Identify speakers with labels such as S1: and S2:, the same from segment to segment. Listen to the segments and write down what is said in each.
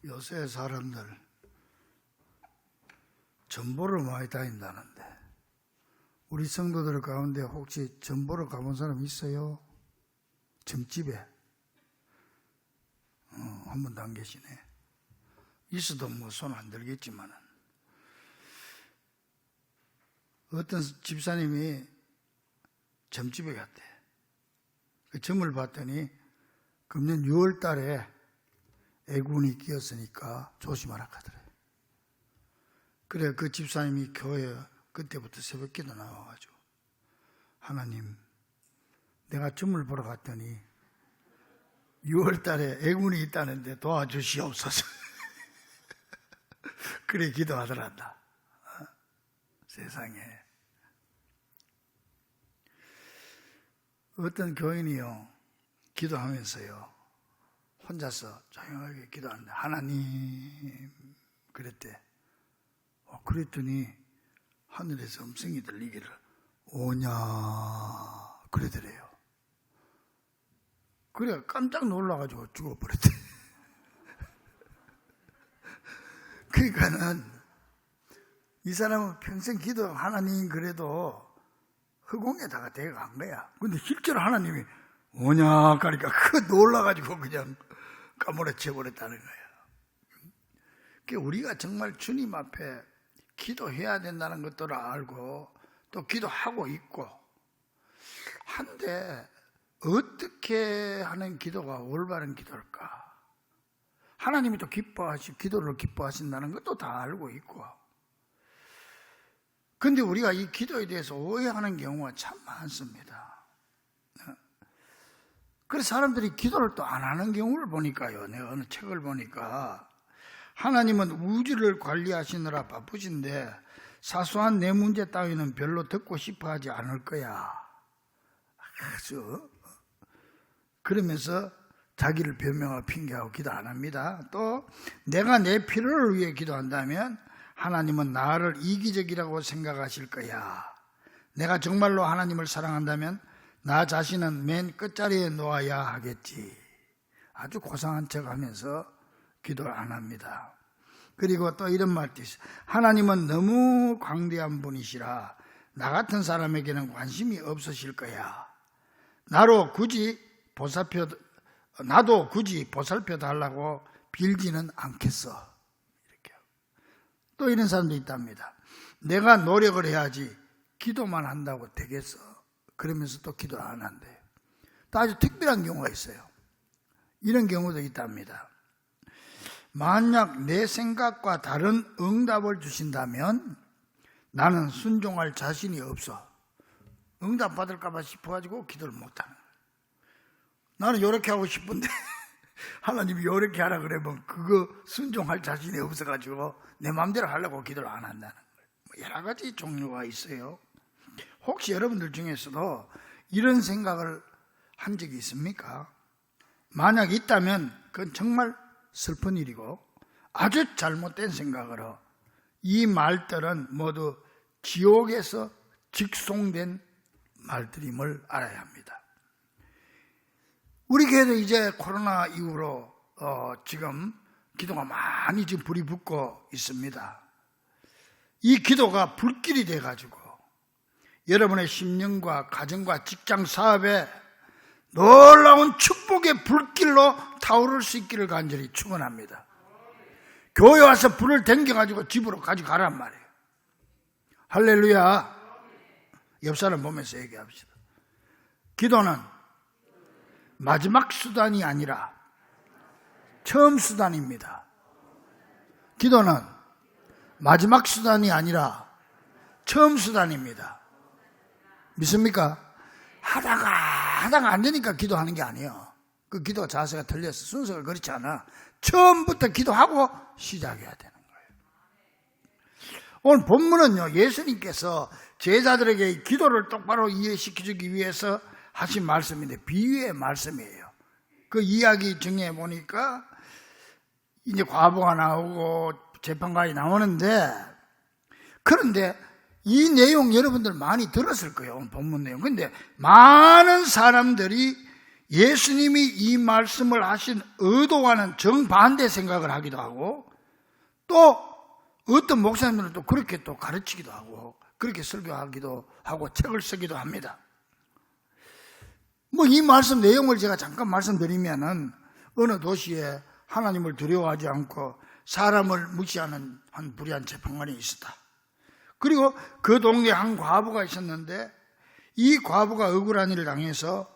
S1: 요새 사람들 전보를 많이 다닌다는데 우리 성도들 가운데 혹시 전보를 가본 사람 있어요? 점집에 한 번도 안 계시네. 있어도 뭐 손 안 들겠지만은 어떤 집사님이 점집에 갔대. 그 점을 봤더니 금년 6월 달에 애군이 끼었으니까 조심하라 하더래. 그래 그 집사님이 교회에 그때부터 새벽기도 나와가지고 하나님 내가 점을 보러 갔더니 6월 달에 애군이 있다는데 도와주시옵소서. 그래 기도하더란다. 세상에. 어떤 교인이요 기도하면서요 혼자서 조용하게 기도하는데 하나님 그랬대. 그랬더니 하늘에서 음성이 들리기를 오냐 그러더래요. 그래 깜짝 놀라가지고 죽어버렸대. 그러니까는 이 사람은 평생 기도 하나님 그래도 허공에다가 대간 거야. 근데 실제로 하나님이 오냐 하니까 그 놀라가지고 그냥 까무러쳐 버렸다는 거야. 그러니까 우리가 정말 주님 앞에 기도해야 된다는 것들을 알고 또 기도하고 있고 한데 어떻게 하는 기도가 올바른 기도일까? 하나님이 또 기도를 기뻐하신다는 것도 다 알고 있고 근데 우리가 이 기도에 대해서 오해하는 경우가 참 많습니다. 그래서 사람들이 기도를 또 안 하는 경우를 보니까요. 내가 어느 책을 보니까 하나님은 우주를 관리하시느라 바쁘신데 사소한 내 문제 따위는 별로 듣고 싶어 하지 않을 거야. 그러면서 자기를 변명하고 핑계하고 기도 안 합니다. 또 내가 내 필요를 위해 기도한다면 하나님은 나를 이기적이라고 생각하실 거야. 내가 정말로 하나님을 사랑한다면 나 자신은 맨 끝자리에 놓아야 하겠지. 아주 고상한 척 하면서 기도를 안 합니다. 그리고 또 이런 말도 있어요. 하나님은 너무 광대한 분이시라 나 같은 사람에게는 관심이 없으실 거야. 나도 굳이 보살펴 달라고 빌지는 않겠어. 또 이런 사람도 있답니다. 내가 노력을 해야지 기도만 한다고 되겠어. 그러면서 또 기도를 안 한대요. 또 아주 특별한 경우가 있어요. 이런 경우도 있답니다. 만약 내 생각과 다른 응답을 주신다면 나는 순종할 자신이 없어. 응답 받을까 봐 싶어가지고 기도를 못하는 거예요. 나는 이렇게 하고 싶은데 하나님이 이렇게 하라 그러면 그거 순종할 자신이 없어가지고 내 마음대로 하려고 기도를 안 한다는 거예요. 여러 가지 종류가 있어요. 혹시 여러분들 중에서도 이런 생각을 한 적이 있습니까? 만약 있다면 그건 정말 슬픈 일이고 아주 잘못된 생각으로 이 말들은 모두 지옥에서 직송된 말들임을 알아야 합니다. 우리 교회도 이제 코로나 이후로 지금 기도가 많이 지금 불이 붙고 있습니다. 이 기도가 불길이 돼가지고 여러분의 심령과 가정과 직장 사업에 놀라운 축복의 불길로 타오를 수 있기를 간절히 축원합니다. 교회 와서 불을 댕겨가지고 집으로 가져가란 말이에요. 할렐루야. 옆 사람 보면서 얘기합시다. 기도는 마지막 수단이 아니라 처음 수단입니다. 기도는 마지막 수단이 아니라 처음 수단입니다. 믿습니까? 하다가 안 되니까 기도하는 게 아니에요. 그 기도 자세가 틀렸어. 순서가 그렇지 않아. 처음부터 기도하고 시작해야 되는 거예요. 오늘 본문은요, 예수님께서 제자들에게 기도를 똑바로 이해시켜주기 위해서 하신 말씀인데 비유의 말씀이에요. 그 이야기 중에 보니까 이제 과부가 나오고 재판관이 나오는데 그런데 이 내용 여러분들 많이 들었을 거예요. 본문 내용. 근데 많은 사람들이 예수님이 이 말씀을 하신 의도와는 정반대 생각을 하기도 하고, 또 어떤 목사님들은 또 그렇게 또 가르치기도 하고, 그렇게 설교하기도 하고 책을 쓰기도 합니다. 이 말씀 내용을 제가 잠깐 말씀드리면은, 어느 도시에 하나님을 두려워하지 않고 사람을 무시하는 한 불의한 재판관이 있었다. 그리고 그 동네에 한 과부가 있었는데, 이 과부가 억울한 일을 당해서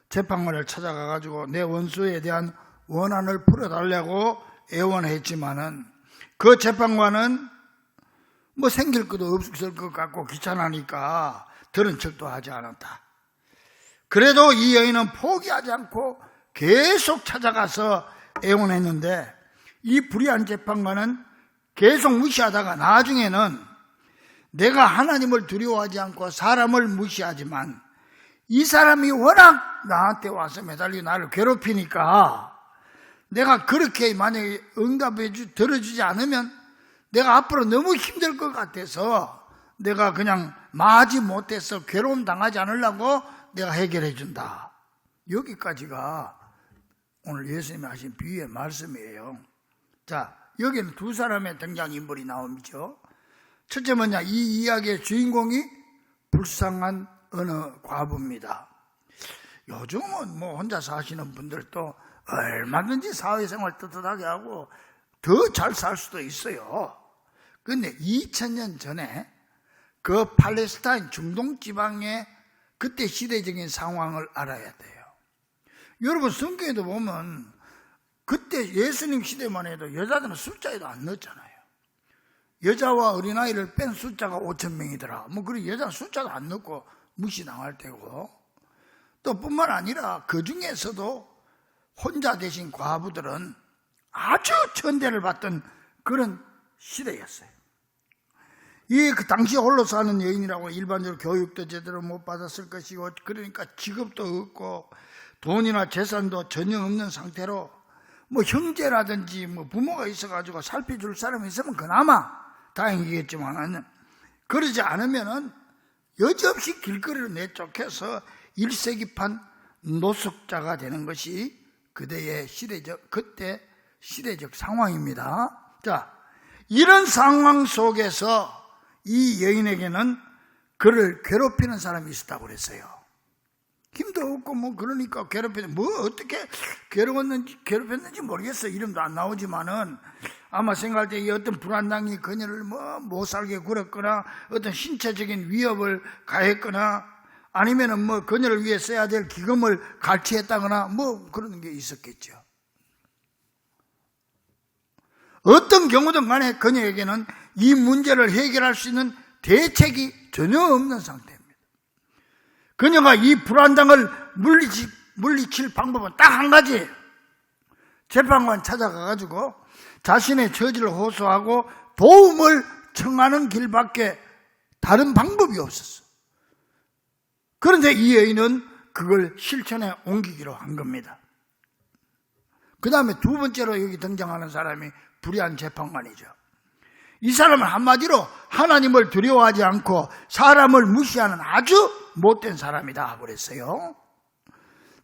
S1: 재판관을 찾아가가지고 내 원수에 대한 원한을 풀어달라고 애원했지만은, 그 재판관은 생길 것도 없을 것 같고 귀찮으니까 들은 척도 하지 않았다. 그래도 이 여인은 포기하지 않고 계속 찾아가서 애원했는데, 이 불의한 재판관은 계속 무시하다가 나중에는 내가 하나님을 두려워하지 않고 사람을 무시하지만 이 사람이 워낙 나한테 와서 매달리고 나를 괴롭히니까 내가 그렇게 만약에 들어주지 않으면 내가 앞으로 너무 힘들 것 같아서 내가 그냥 마지 못해서 괴로움 당하지 않으려고 내가 해결해 준다. 여기까지가 오늘 예수님이 하신 비유의 말씀이에요. 자, 여기는 두 사람의 등장인물이 나오죠. 첫째 뭐냐, 이 이야기의 주인공이 불쌍한 어느 과부입니다. 요즘은 혼자 사시는 분들도 얼마든지 사회생활 떳떳하게 하고 더 잘 살 수도 있어요. 그런데 2000년 전에 그 팔레스타인 중동 지방의 그때 시대적인 상황을 알아야 돼요. 여러분, 성경에도 보면 그때 예수님 시대만 해도 여자들은 숫자에도 안 넣었잖아요. 여자와 어린아이를 뺀 숫자가 5,000명이더라. 그리고 여자는 숫자도 안 넣고 무시당할 때고, 또 뿐만 아니라 그 중에서도 혼자 되신 과부들은 아주 천대를 받던 그런 시대였어요. 그 당시 홀로 사는 여인이라고 일반적으로 교육도 제대로 못 받았을 것이고, 그러니까 직업도 없고 돈이나 재산도 전혀 없는 상태로 형제라든지 부모가 있어가지고 살펴줄 사람이 있으면 그나마 다행이겠지만, 그러지 않으면은 여지없이 길거리로 내쫓겨서 1세기판 노숙자가 되는 것이 그때 시대적 상황입니다. 자, 이런 상황 속에서 이 여인에게는 그를 괴롭히는 사람이 있었다고 그랬어요. 힘도 없고 그러니까 어떻게 괴롭혔는지 모르겠어요. 이름도 안 나오지만은 아마 생각할 때 이 어떤 불안당이 그녀를 못 살게 굴었거나 어떤 신체적인 위협을 가했거나 아니면은 그녀를 위해 써야 될 기금을 갈취했다거나 그런 게 있었겠죠. 어떤 경우든 간에 그녀에게는 이 문제를 해결할 수 있는 대책이 전혀 없는 상태입니다. 그녀가 이 불안당을 물리칠 방법은 딱 한 가지. 재판관 찾아가가지고 자신의 처지를 호소하고 도움을 청하는 길밖에 다른 방법이 없었어. 그런데 이 여인은 그걸 실천에 옮기기로 한 겁니다. 그 다음에 두 번째로 여기 등장하는 사람이 불의한 재판관이죠. 이 사람은 한마디로 하나님을 두려워하지 않고 사람을 무시하는 아주 못된 사람이다 그랬어요.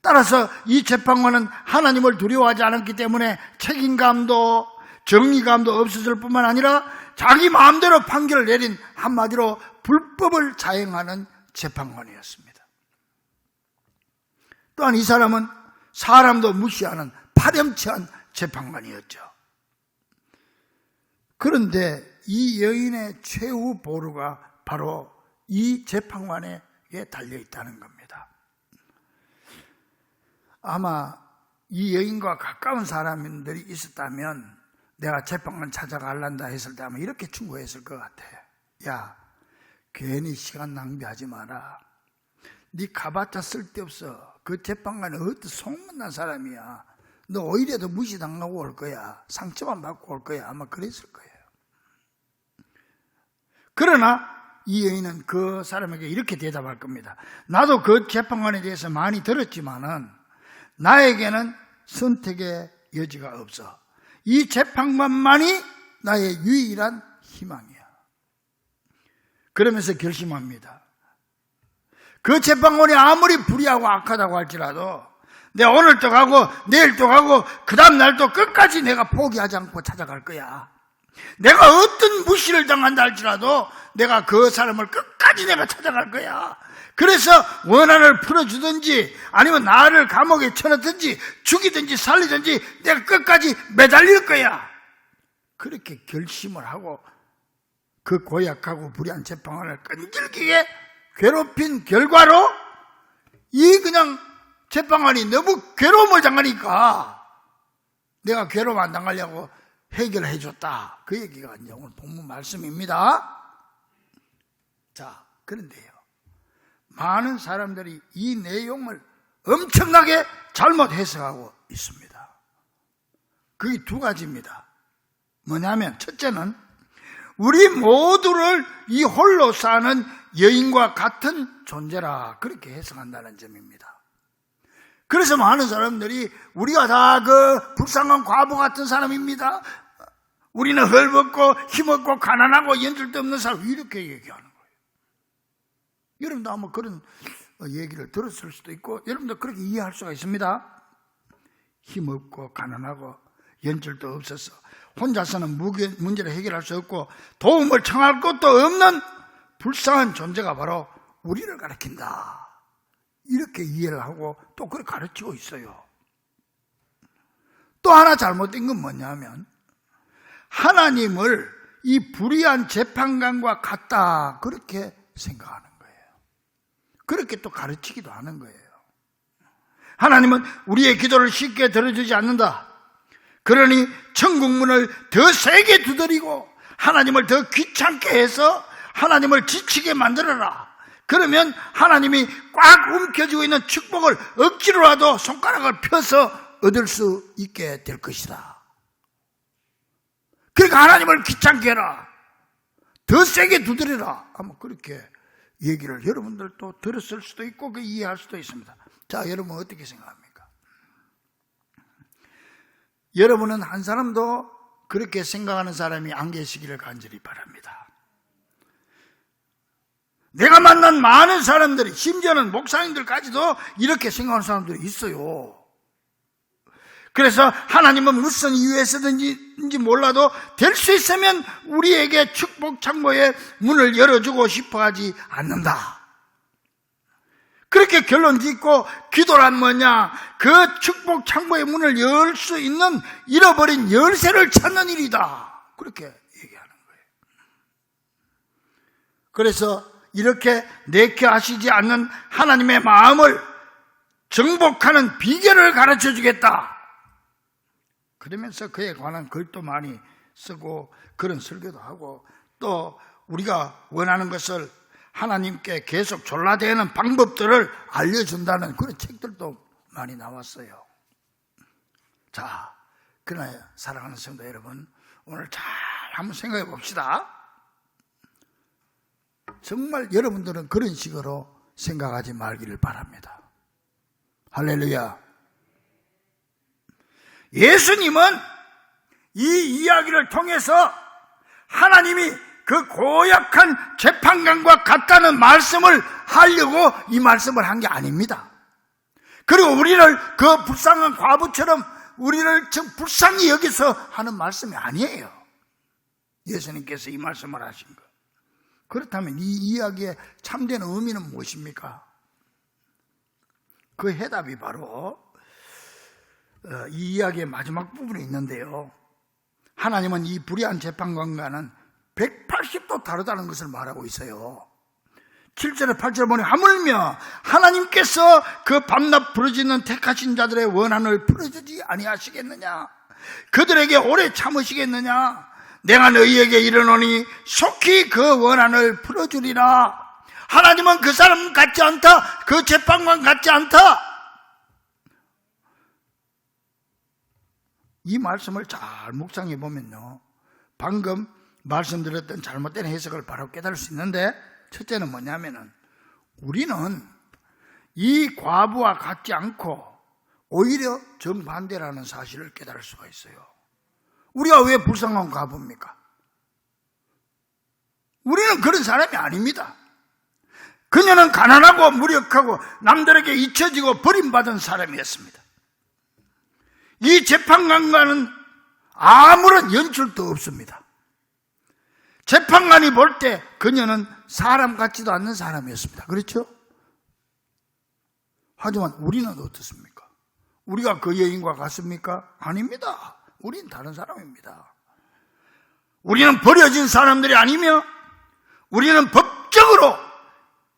S1: 따라서 이 재판관은 하나님을 두려워하지 않았기 때문에 책임감도 정의감도 없었을 뿐만 아니라 자기 마음대로 판결을 내린 한마디로 불법을 자행하는 재판관이었습니다. 또한 이 사람은 사람도 무시하는 파렴치한 재판관이었죠. 그런데 이 여인의 최후 보루가 바로 이 재판관에게 달려있다는 겁니다. 아마 이 여인과 가까운 사람들이 있었다면 내가 재판관 찾아갈란다 했을 때 아마 이렇게 충고했을 것 같아요. 야, 괜히 시간 낭비하지 마라. 네 가봤자 쓸데없어. 그 재판관은 어떤 소문난 사람이야. 너 오히려 더 무시당하고 올 거야. 상처만 받고 올 거야. 아마 그랬을 거예요. 그러나 이 여인은 그 사람에게 이렇게 대답할 겁니다. 나도 그 재판관에 대해서 많이 들었지만은 나에게는 선택의 여지가 없어. 이 재판관만이 나의 유일한 희망이야. 그러면서 결심합니다. 그 재판관이 아무리 불의하고 악하다고 할지라도 내가 오늘 또 가고 내일 또 가고 그 다음 날도 끝까지 내가 포기하지 않고 찾아갈 거야. 내가 어떤 무시를 당한다 할지라도 내가 그 사람을 끝까지 내가 찾아갈 거야. 그래서 원한을 풀어주든지 아니면 나를 감옥에 쳐넣든지 죽이든지 살리든지 내가 끝까지 매달릴 거야. 그렇게 결심을 하고 그 고약하고 불의한 재판관을 끈질기게 괴롭힌 결과로 이 그냥 재판관이 너무 괴로움을 당하니까 내가 괴로움 안 당하려고 해결해 줬다. 그 얘기가 이제 오늘 본문 말씀입니다. 자, 그런데요, 많은 사람들이 이 내용을 엄청나게 잘못 해석하고 있습니다. 그게 두 가지입니다. 뭐냐면 첫째는 우리 모두를 이 홀로 사는 여인과 같은 존재라 그렇게 해석한다는 점입니다. 그래서 많은 사람들이 우리가 다 그 불쌍한 과부 같은 사람입니다. 우리는 헐벗고 힘없고 가난하고 연줄도 없는 사람, 이렇게 얘기하는 거예요. 여러분도 아마 그런 얘기를 들었을 수도 있고 여러분도 그렇게 이해할 수가 있습니다. 힘없고 가난하고 연줄도 없어서 혼자서는 문제를 해결할 수 없고 도움을 청할 것도 없는 불쌍한 존재가 바로 우리를 가리킨다. 이렇게 이해를 하고 또 그걸 가르치고 있어요. 또 하나 잘못된 건 뭐냐면 하나님을 이 불의한 재판관과 같다 그렇게 생각하는 거예요. 그렇게 또 가르치기도 하는 거예요. 하나님은 우리의 기도를 쉽게 들어주지 않는다. 그러니 천국문을 더 세게 두드리고 하나님을 더 귀찮게 해서 하나님을 지치게 만들어라. 그러면 하나님이 꽉 움켜쥐고 있는 축복을 억지로라도 손가락을 펴서 얻을 수 있게 될 것이다. 그러니까 하나님을 귀찮게 해라. 더 세게 두드려라. 아마 그렇게 얘기를 여러분들도 들었을 수도 있고 이해할 수도 있습니다. 자, 여러분 어떻게 생각합니까? 여러분은 한 사람도 그렇게 생각하는 사람이 안 계시기를 간절히 바랍니다. 내가 만난 많은 사람들이, 심지어는 목사님들까지도 이렇게 생각하는 사람들이 있어요. 그래서 하나님은 무슨 이유에서든지 몰라도 될 수 있으면 우리에게 축복 창고의 문을 열어주고 싶어 하지 않는다. 그렇게 결론 짓고 기도란 뭐냐? 그 축복 창고의 문을 열 수 있는 잃어버린 열쇠를 찾는 일이다. 그렇게 얘기하는 거예요. 그래서 이렇게 내게 하시지 않는 하나님의 마음을 정복하는 비결을 가르쳐 주겠다. 그러면서 그에 관한 글도 많이 쓰고 그런 설교도 하고 또 우리가 원하는 것을 하나님께 계속 졸라대는 방법들을 알려준다는 그런 책들도 많이 나왔어요. 자, 그러나 사랑하는 성도 여러분, 오늘 잘 한번 생각해 봅시다. 정말 여러분들은 그런 식으로 생각하지 말기를 바랍니다. 할렐루야. 예수님은 이 이야기를 통해서 하나님이 그 고약한 재판관과 같다는 말씀을 하려고 이 말씀을 한 게 아닙니다. 그리고 우리를 그 불쌍한 과부처럼 우리를 불쌍히 여기서 하는 말씀이 아니에요. 예수님께서 이 말씀을 하신 것. 그렇다면 이 이야기의 참된 의미는 무엇입니까? 그 해답이 바로 이 이야기의 마지막 부분에 있는데요. 하나님은 이 불의한 재판관과는 180도 다르다는 것을 말하고 있어요. 7절에 8절에 보니 하물며 하나님께서 그 밤낮 부르짖는 택하신 자들의 원한을 풀어주지 아니하시겠느냐? 그들에게 오래 참으시겠느냐? 내가 너희에게 이르노니 속히 그 원한을 풀어주리라. 하나님은 그 사람 같지 않다. 그 재판관 같지 않다. 이 말씀을 잘 묵상해 보면요, 방금 말씀드렸던 잘못된 해석을 바로 깨달을 수 있는데, 첫째는 뭐냐면은 우리는 이 과부와 같지 않고 오히려 정반대라는 사실을 깨달을 수가 있어요. 우리가 왜 불쌍한 과부입니까? 우리는 그런 사람이 아닙니다. 그녀는 가난하고 무력하고 남들에게 잊혀지고 버림받은 사람이었습니다. 이 재판관과는 아무런 연출도 없습니다. 재판관이 볼 때 그녀는 사람 같지도 않는 사람이었습니다. 그렇죠? 하지만 우리는 어떻습니까? 우리가 그 여인과 같습니까? 아닙니다. 우린 다른 사람입니다. 우리는 버려진 사람들이 아니며 우리는 법적으로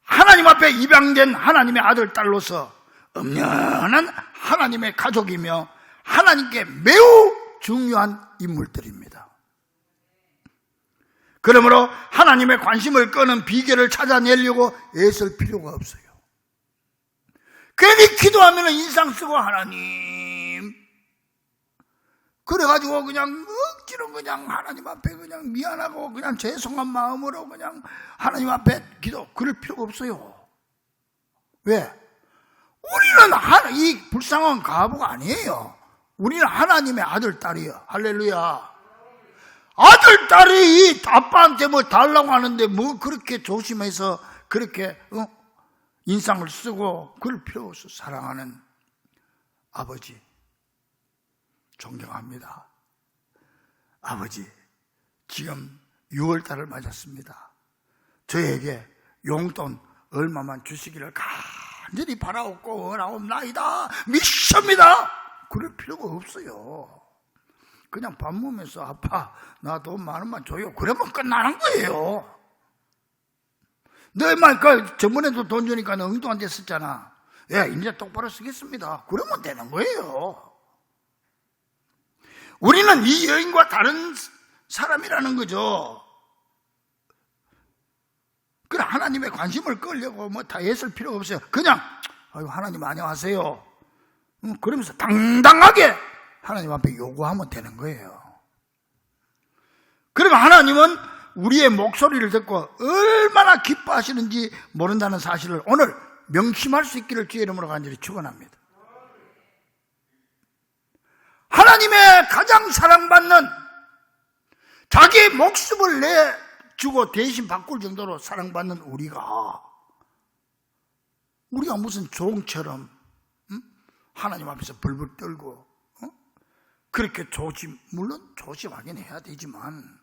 S1: 하나님 앞에 입양된 하나님의 아들, 딸로서 엄연한 하나님의 가족이며 하나님께 매우 중요한 인물들입니다. 그러므로 하나님의 관심을 끄는 비결을 찾아내려고 애쓸 필요가 없어요. 괜히 기도하면 인상 쓰고 하나님 그래가지고 그냥 억지로 그냥 하나님 앞에 그냥 미안하고 그냥 죄송한 마음으로 그냥 하나님 앞에 기도 그럴 필요가 없어요. 왜? 우리는 이 불쌍한 과부가 아니에요. 우리는 하나님의 아들, 딸이에요. 할렐루야. 아들, 딸이 아빠한테 뭐 달라고 하는데 뭐 그렇게 조심해서 그렇게 인상을 쓰고 그럴 필요 없어. 사랑하는 아버지 존경합니다. 아버지 지금 6월달을 맞았습니다. 저에게 용돈 얼마만 주시기를 간절히 바라옵고 원하옵나이다. 미션입니다. 그럴 필요가 없어요. 그냥 밥 먹으면서 아빠 나 돈 많으면 줘요. 그러면 끝나는 거예요. 너만 저번에도 돈 주니까 너 엉뚱한데 썼잖아. 예, 이제 똑바로 쓰겠습니다. 그러면 되는 거예요. 우리는 이 여인과 다른 사람이라는 거죠. 그래 하나님의 관심을 끌려고 뭐 다 애쓸 필요가 없어요. 그냥 아유 하나님 안녕하세요. 그러면서 당당하게 하나님 앞에 요구하면 되는 거예요. 그러면 하나님은 우리의 목소리를 듣고 얼마나 기뻐하시는지 모른다는 사실을 오늘 명심할 수 있기를 주의 이름으로 간절히 축원합니다. 하나님의 가장 사랑받는 자기의 목숨을 내주고 대신 바꿀 정도로 사랑받는 우리가 무슨 종처럼 하나님 앞에서 벌벌 떨고 그렇게 물론 조심하긴 해야 되지만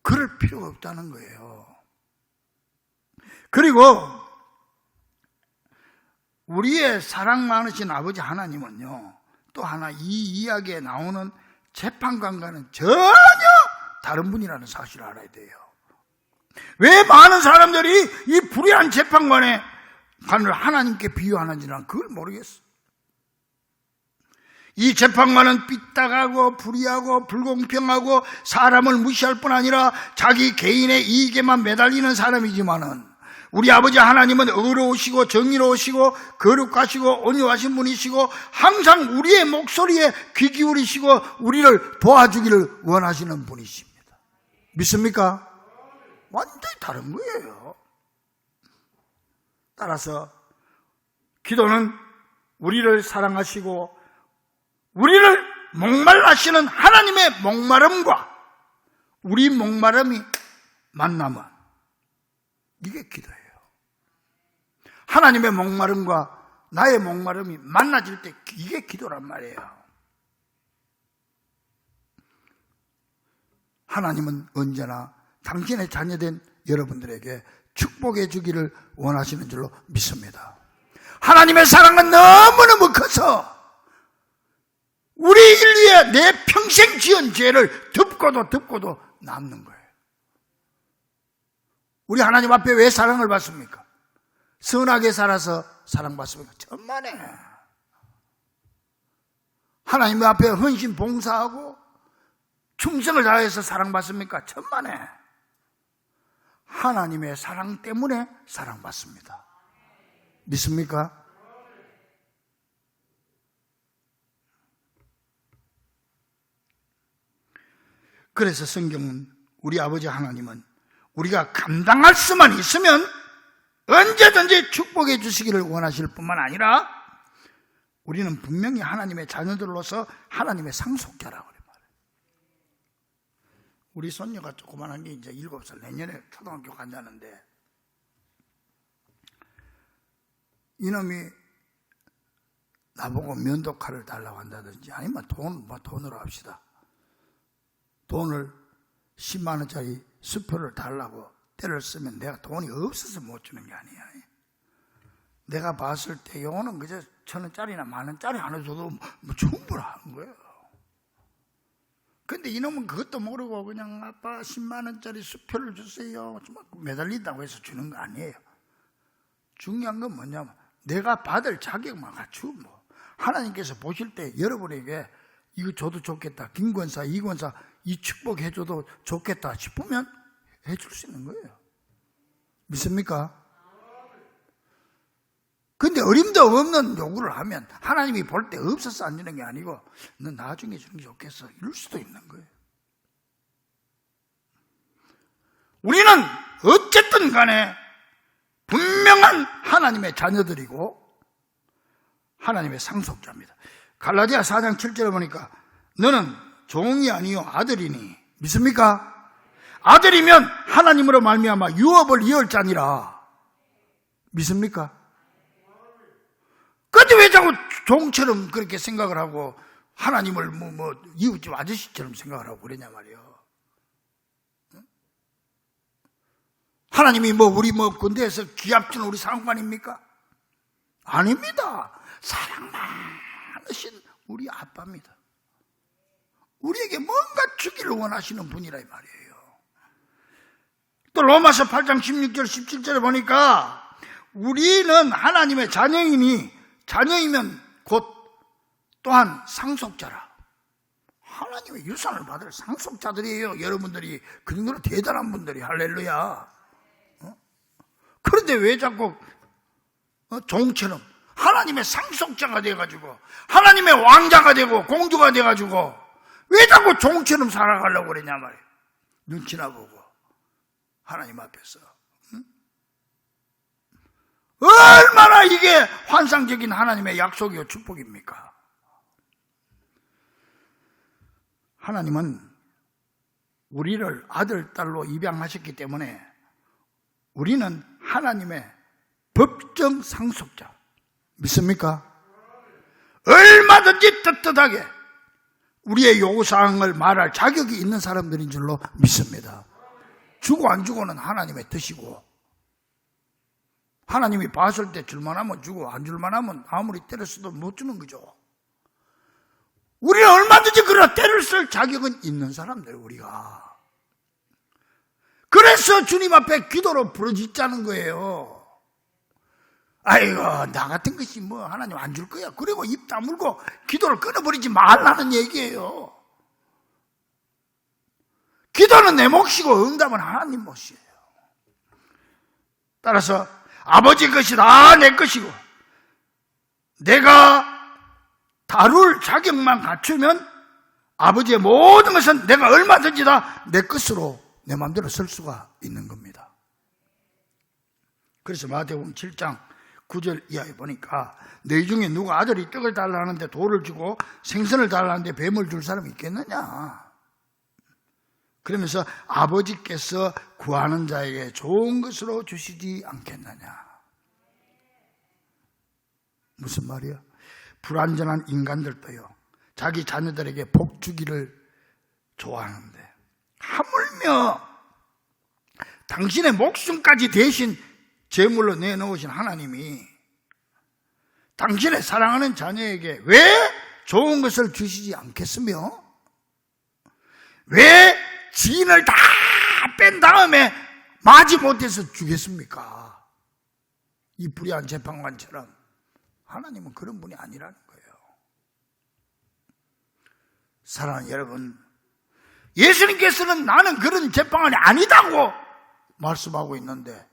S1: 그럴 필요가 없다는 거예요. 그리고 우리의 사랑 많으신 아버지 하나님은요 또 하나 이 이야기에 나오는 재판관과는 전혀 다른 분이라는 사실을 알아야 돼요. 왜 많은 사람들이 이 불의한 재판관을 하나님께 비유하는지는 그걸 모르겠어. 이 재판관은 삐딱하고 불의하고 불공평하고 사람을 무시할 뿐 아니라 자기 개인의 이익에만 매달리는 사람이지만은 우리 아버지 하나님은 의로우시고 정의로우시고 거룩하시고 온유하신 분이시고 항상 우리의 목소리에 귀 기울이시고 우리를 도와주기를 원하시는 분이십니다. 믿습니까? 완전히 다른 거예요. 따라서 기도는 우리를 사랑하시고 우리를 목말라시는 하나님의 목마름과 우리 목마름이 만나면 이게 기도예요. 하나님의 목마름과 나의 목마름이 만나질 때 이게 기도란 말이에요. 하나님은 언제나 당신의 자녀된 여러분들에게 축복해 주기를 원하시는 줄로 믿습니다. 하나님의 사랑은 너무너무 커서 우리 인류의 내 평생 지은 죄를 덮고도 남는 거예요. 우리 하나님 앞에 왜 사랑을 받습니까? 선하게 살아서 사랑받습니까? 천만에. 하나님 앞에 헌신 봉사하고 충성을 다해서 사랑받습니까? 천만에. 하나님의 사랑 때문에 사랑받습니다. 믿습니까? 그래서 성경은 우리 아버지 하나님은 우리가 감당할 수만 있으면 언제든지 축복해 주시기를 원하실 뿐만 아니라 우리는 분명히 하나님의 자녀들로서 하나님의 상속자라고 그래 말해요. 우리 손녀가 조그만한 게 이제 7살 내년에 초등학교 간다는데 이놈이 나보고 면도칼을 달라고 한다든지 아니면 돈으로 합시다. 돈을 10만 원짜리 수표를 달라고 때를 쓰면 내가 돈이 없어서 못 주는 게 아니야. 내가 봤을 때 요거는 그저 1,000원짜리나 10,000원짜리 하나 줘도 뭐 충분한 거예요. 근데 이놈은 그것도 모르고 그냥 아빠 10만 원짜리 수표를 주세요. 매달린다고 해서 주는 거 아니에요. 중요한 건 뭐냐면 내가 받을 자격만 갖추면 뭐 하나님께서 보실 때 여러분에게 이거 줘도 좋겠다. 김권사, 이권사 이 축복 해줘도 좋겠다 싶으면 해줄 수 있는 거예요. 믿습니까? 근데 어림도 없는 요구를 하면 하나님이 볼 때 없어서 안 주는 게 아니고 너 나중에 주는 게 좋겠어 이럴 수도 있는 거예요. 우리는 어쨌든 간에 분명한 하나님의 자녀들이고 하나님의 상속자입니다. 갈라디아 4장 7절에 보니까 너는 종이 아니요 아들이니 믿습니까? 아들이면 하나님으로 말미암아 유업을 이을 자니라. 믿습니까? 근데 왜 자꾸 종처럼 그렇게 생각을 하고 하나님을 이웃집 아저씨처럼 생각을 하고 그러냐 말이에요. 하나님이 우리 군대에서 기합 주는 우리 상관입니까? 아닙니다. 사랑 많으신 우리 아빠입니다. 우리에게 뭔가 주기를 원하시는 분이라 이 말이에요. 또 로마서 8장 16절 17절에 보니까 우리는 하나님의 자녀이면 곧 또한 상속자라. 하나님의 유산을 받을 상속자들이에요. 여러분들이 그 정도로 대단한 분들이. 할렐루야. 그런데 왜 자꾸 종처럼 하나님의 상속자가 돼가지고 하나님의 왕자가 되고 공주가 돼가지고 왜 자꾸 종처럼 살아가려고 그러냐 말이에요. 눈치나 보고 하나님 앞에서. 얼마나 이게 환상적인 하나님의 약속이요 축복입니까? 하나님은 우리를 아들, 딸로 입양하셨기 때문에 우리는 하나님의 법정 상속자. 믿습니까? 얼마든지 떳떳하게 우리의 요구사항을 말할 자격이 있는 사람들인 줄로 믿습니다. 주고 안 주고는 하나님의 뜻이고 하나님이 봤을 때 줄만 하면 주고 안 줄만 하면 아무리 때렸어도 못 주는 거죠. 우리는 얼마든지 그러나 때를 쓸 자격은 있는 사람들 우리가. 그래서 주님 앞에 기도로 부르짖자는 거예요. 아이고 나 같은 것이 하나님 안 줄 거야. 그리고 입 다물고 기도를 끊어버리지 말라는 얘기예요. 기도는 내 몫이고 응답은 하나님 몫이에요. 따라서 아버지 것이 다 내 것이고 내가 다룰 자격만 갖추면 아버지의 모든 것은 내가 얼마든지 다 내 것으로 내 마음대로 쓸 수가 있는 겁니다. 그래서 마태복음 7장 9절 이하에 보니까 너희 중에 누가 아들이 떡을 달라는데 돌을 주고 생선을 달라는데 뱀을 줄 사람이 있겠느냐. 그러면서 아버지께서 구하는 자에게 좋은 것으로 주시지 않겠느냐. 무슨 말이야? 불완전한 인간들도요 자기 자녀들에게 복 주기를 좋아하는데 하물며 당신의 목숨까지 대신 제물로 내놓으신 하나님이 당신의 사랑하는 자녀에게 왜 좋은 것을 주시지 않겠으며 왜 지인을 다 뺀 다음에 마지 못해서 주겠습니까? 이 불의한 재판관처럼. 하나님은 그런 분이 아니라는 거예요. 사랑하는 여러분, 예수님께서는 나는 그런 재판관이 아니다고 말씀하고 있는데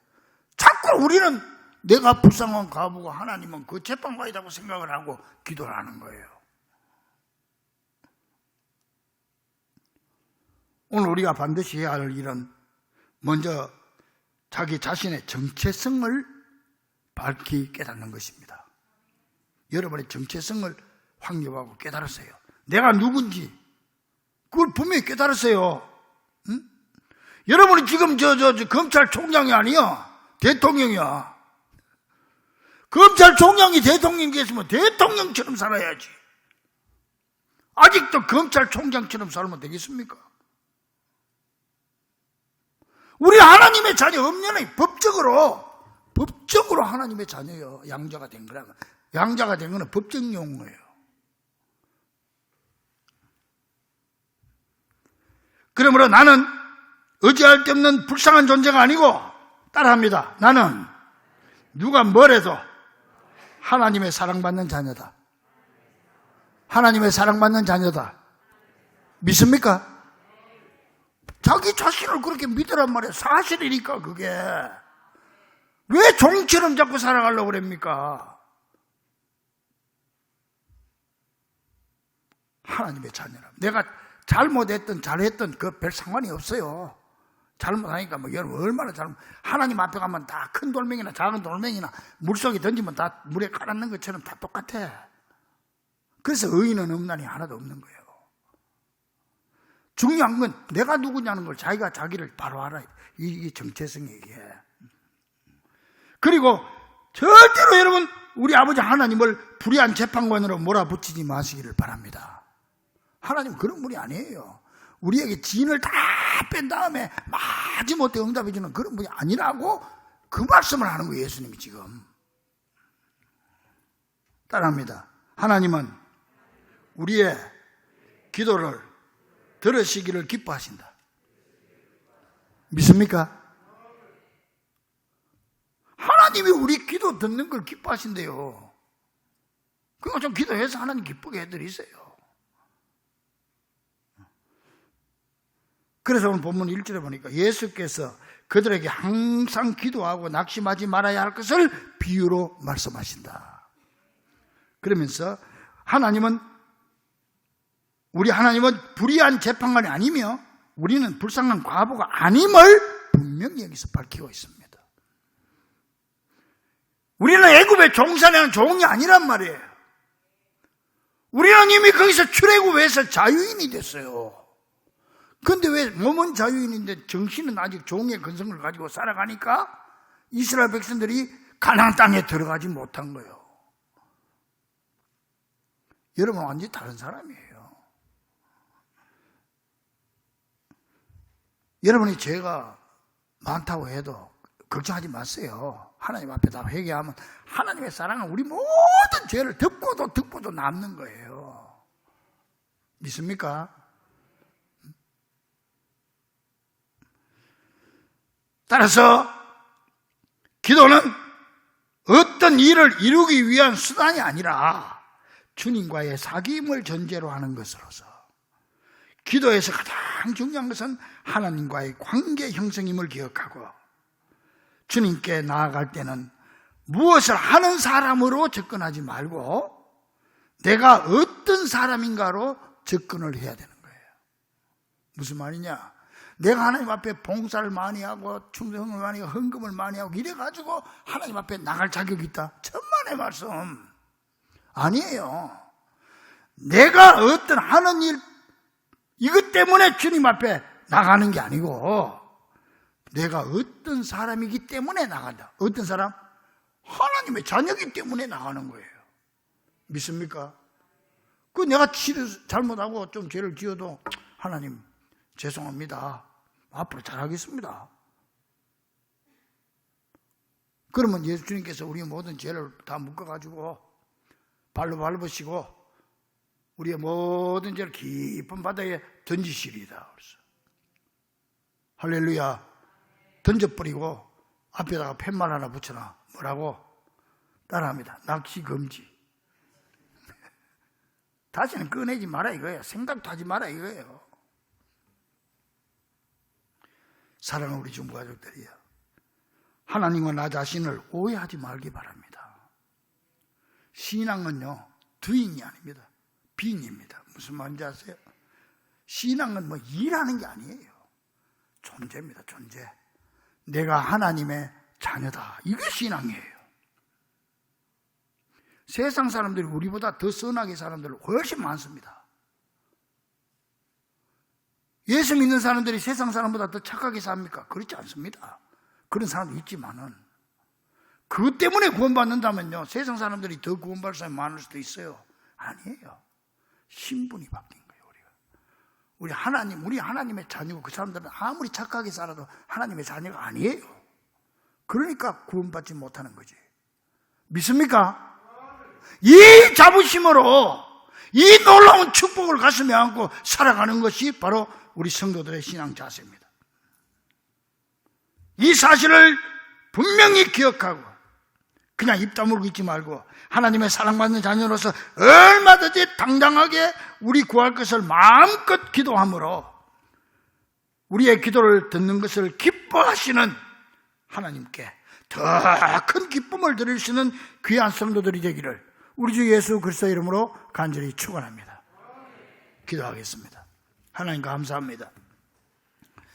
S1: 자꾸 우리는 내가 불쌍한 과부고 하나님은 그 재판관이라고 생각을 하고 기도를 하는 거예요. 오늘 우리가 반드시 해야 할 일은 먼저 자기 자신의 정체성을 밝히 깨닫는 것입니다. 여러분의 정체성을 확립하고 깨달으세요. 내가 누군지 그걸 분명히 깨달으세요. 응? 여러분이 지금 검찰총장이 아니야. 대통령이야. 검찰총장이 대통령이 됐으면 대통령처럼 살아야지. 아직도 검찰총장처럼 살면 되겠습니까? 우리 하나님의 자녀 없냐니 법적으로 하나님의 자녀예요. 양자가 된 거라면. 양자가 된 거는 법적 용어예요. 그러므로 나는 의지할 데 없는 불쌍한 존재가 아니고 따라합니다. 나는 누가 뭐래도 하나님의 사랑받는 자녀다. 하나님의 사랑받는 자녀다. 믿습니까? 자기 자신을 그렇게 믿으란 말이에요. 사실이니까 그게. 왜 종처럼 자꾸 살아가려고 그럽니까? 하나님의 자녀라. 내가 잘못했든 잘했든 그 별 상관이 없어요. 잘못하니까 뭐 여러분 얼마나 하나님 앞에 가면 다 큰 돌멩이나 작은 돌멩이나 물속에 던지면 다 물에 깔아넣는 것처럼 다 똑같아. 그래서 의인은 없나니 하나도 없는 거예요. 중요한 건 내가 누구냐는 걸 자기가 자기를 바로 알아야 돼. 이게 정체성이에요. 이게. 그리고 절대로 여러분 우리 아버지 하나님을 불의한 재판관으로 몰아붙이지 마시기를 바랍니다. 하나님 그런 분이 아니에요. 우리에게 진을 다 뺀 다음에 마지못해 응답해 주는 그런 분이 아니라고 그 말씀을 하는 거예요. 예수님이 지금. 따라합니다. 하나님은 우리의 기도를 들으시기를 기뻐하신다. 믿습니까? 하나님이 우리 기도 듣는 걸 기뻐하신대요. 그거 좀 기도해서 하나님 기쁘게 해드리세요. 그래서 오늘 본문 1절에 보니까 예수께서 그들에게 항상 기도하고 낙심하지 말아야 할 것을 비유로 말씀하신다. 그러면서 우리 하나님은 불의한 재판관이 아니며 우리는 불쌍한 과부가 아님을 분명히 여기서 밝히고 있습니다. 우리는 애굽의 종살이하는 종이 아니란 말이에요. 우리는 이미 거기서 출애굽해서 자유인이 됐어요. 그런데 왜 몸은 자유인인데 정신은 아직 종의 근성을 가지고 살아가니까 이스라엘 백성들이 가나안 땅에 들어가지 못한 거예요. 여러분 완전히 다른 사람이에요. 여러분이 죄가 많다고 해도 걱정하지 마세요. 하나님 앞에 다 회개하면 하나님의 사랑은 우리 모든 죄를 덮고도 남는 거예요. 믿습니까? 따라서 기도는 어떤 일을 이루기 위한 수단이 아니라 주님과의 사귐을 전제로 하는 것으로서 기도에서 가장 중요한 것은 하나님과의 관계 형성임을 기억하고 주님께 나아갈 때는 무엇을 하는 사람으로 접근하지 말고 내가 어떤 사람인가로 접근을 해야 되는 거예요. 무슨 말이냐? 내가 하나님 앞에 봉사를 많이 하고 충성을 많이 하고 헌금을 많이 하고 이래가지고 하나님 앞에 나갈 자격이 있다? 천만의 말씀. 아니에요. 내가 어떤 하는 일 이것 때문에 주님 앞에 나가는 게 아니고 내가 어떤 사람이기 때문에 나간다. 어떤 사람? 하나님의 자녀이기 때문에 나가는 거예요. 믿습니까? 그 내가 잘못하고 좀 죄를 지어도 하나님 죄송합니다. 앞으로 잘하겠습니다. 그러면 예수님께서 우리의 모든 죄를 다 묶어가지고 발로 밟으시고 우리의 모든 죄를 깊은 바다에 던지시리다. 그래서 할렐루야. 던져버리고 앞에다가 팻말 하나 붙여놔. 뭐라고? 따라합니다. 낚시 금지. 다시는 꺼내지 마라 이거예요. 생각도 하지 마라 이거예요. 사랑하는 우리 중부 가족들이요. 하나님과 나 자신을 오해하지 말기 바랍니다. 신앙은요, 두인이 아닙니다. 빈입니다. 무슨 말인지 아세요? 신앙은 뭐 일하는 게 아니에요. 존재입니다, 존재. 내가 하나님의 자녀다. 이게 신앙이에요. 세상 사람들이 우리보다 더 선하게 사람들 훨씬 많습니다. 예수 믿는 사람들이 세상 사람보다 더 착하게 삽니까? 그렇지 않습니다. 그런 사람도 있지만은 그것 때문에 구원받는다면요, 세상 사람들이 더 구원받을 사람이 많을 수도 있어요. 아니에요. 신분이 바뀐 거예요. 우리 하나님의 자녀고, 그 사람들은 아무리 착하게 살아도 하나님의 자녀가 아니에요. 그러니까 구원받지 못하는 거지. 믿습니까? 이 자부심으로 이 놀라운 축복을 가슴에 안고 살아가는 것이 바로 우리 성도들의 신앙 자세입니다. 이 사실을 분명히 기억하고 그냥 입 다물고 있지 말고 하나님의 사랑받는 자녀로서 얼마든지 당당하게 우리 구할 것을 마음껏 기도함으로 우리의 기도를 듣는 것을 기뻐하시는 하나님께 더 큰 기쁨을 드릴 수 있는 귀한 성도들이 되기를 우리 주 예수 그리스도의 이름으로 간절히 축원합니다. 기도하겠습니다. 하나님 감사합니다.